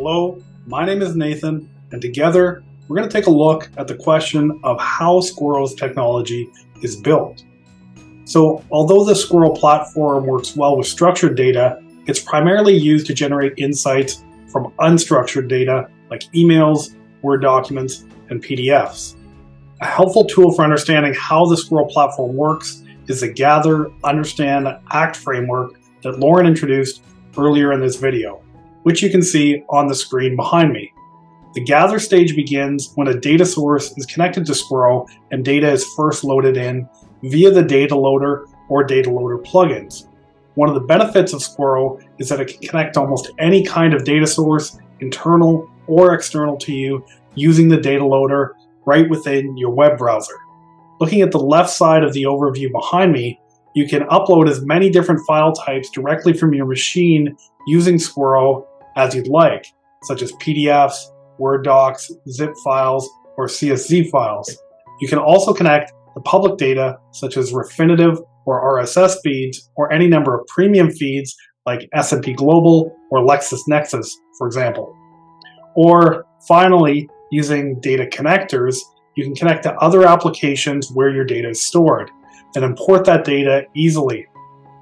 Hello, my name is Nathan, and together we're going to take a look at the question of how Squirrel's technology is built. So, although the Squirrel platform works well with structured data, it's primarily used to generate insights from unstructured data like emails, Word documents, and PDFs. A helpful tool for understanding how the Squirrel platform works is the Gather, Understand, Act framework that Lauren introduced earlier in this video, which you can see on the screen behind me. The Gather stage begins when a data source is connected to Squirrel and data is first loaded in via the data loader or data loader plugins. One of the benefits of Squirrel is that it can connect to almost any kind of data source, internal or external to you, using the data loader right within your web browser. Looking at the left side of the overview behind me, you can upload as many different file types directly from your machine using Squirrel as you'd like, such as PDFs, Word docs, zip files, or CSV files. You can also connect to public data such as Refinitiv or RSS feeds, or any number of premium feeds like S&P Global or LexisNexis, for example. Or finally, using data connectors, you can connect to other applications where your data is stored and import that data easily.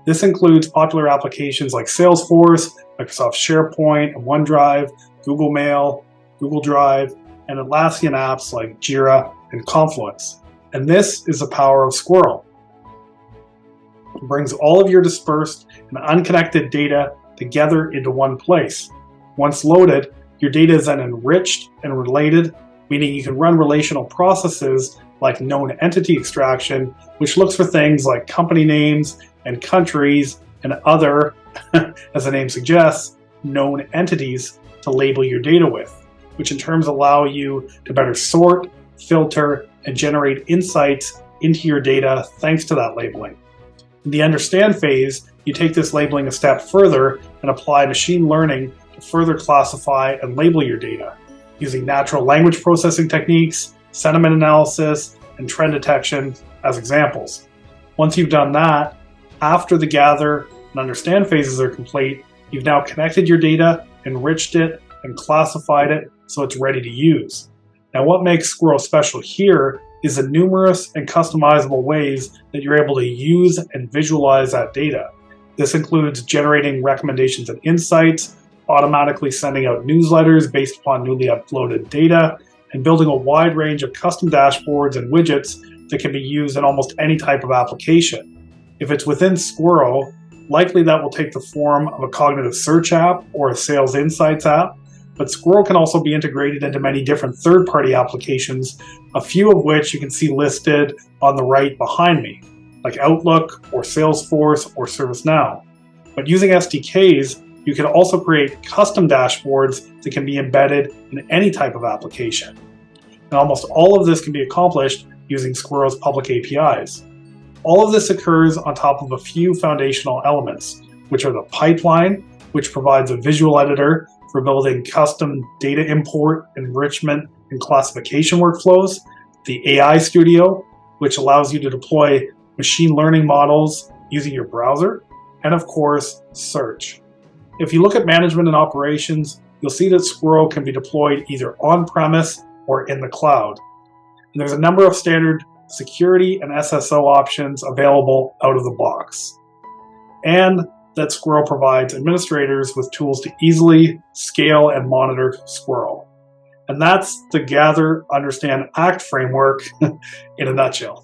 This includes popular applications like Salesforce, Microsoft SharePoint and OneDrive, Google Mail, Google Drive, and Atlassian apps like Jira and Confluence. And this is the power of Squirrel. It brings all of your dispersed and unconnected data together into one place. Once loaded, your data is then enriched and related, meaning you can run relational processes like known entity extraction, which looks for things like company names and countries and other, as the name suggests, known entities to label your data with, which in turn allow you to better sort, filter, and generate insights into your data thanks to that labeling. In the understand phase, you take this labeling a step further and apply machine learning to further classify and label your data, using natural language processing techniques, sentiment analysis, and trend detection as examples. Once you've done that, after the gather and understand phases are complete, you've now connected your data, enriched it, and classified it so it's ready to use. Now, what makes Squirrel special here is the numerous and customizable ways that you're able to use and visualize that data. This includes generating recommendations and insights, automatically sending out newsletters based upon newly uploaded data, and building a wide range of custom dashboards and widgets that can be used in almost any type of application. If it's within Squirrel, likely that will take the form of a cognitive search app or a sales insights app, but Squirrel can also be integrated into many different third-party applications, a few of which you can see listed on the right behind me, like Outlook or Salesforce or ServiceNow. But using SDKs, you can also create custom dashboards that can be embedded in any type of application. And almost all of this can be accomplished using Squirrel's public APIs. All of this occurs on top of a few foundational elements, which are the pipeline, which provides a visual editor for building custom data import, enrichment, and classification workflows, the AI Studio, which allows you to deploy machine learning models using your browser, and of course, search. If you look at management and operations, you'll see that Squirrel can be deployed either on-premise or in the cloud. And there's a number of standard security and SSO options available out of the box. And that Squirrel provides administrators with tools to easily scale and monitor Squirrel. And that's the Gather, Understand, Act framework in a nutshell.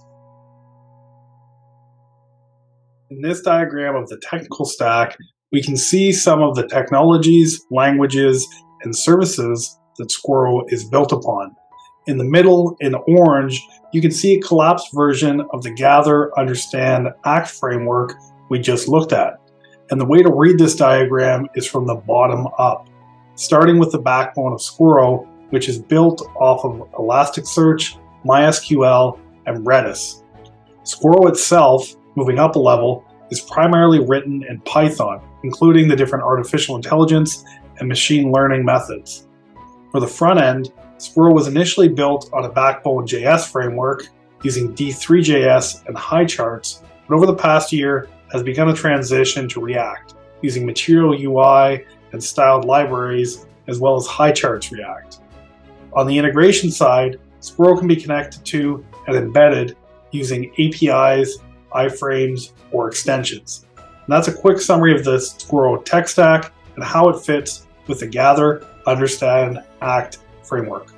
In this diagram of the technical stack, we can see some of the technologies, languages, and services that Squirrel is built upon. In the middle, in orange, you can see a collapsed version of the Gather, Understand, Act framework we just looked at. And the way to read this diagram is from the bottom up, starting with the backbone of Squirrel, which is built off of Elasticsearch, MySQL, and Redis. Squirrel itself, moving up a level, is primarily written in Python, including the different artificial intelligence and machine learning methods. For the front end, Squirrel was initially built on a Backbone.js framework using D3.js and Highcharts, but over the past year has begun a transition to React, using Material UI and styled libraries as well as HighCharts React. On the integration side, Squirrel can be connected to and embedded using APIs, iframes, or extensions. And that's a quick summary of the Squirrel tech stack and how it fits with the Gather, Understand, Act framework.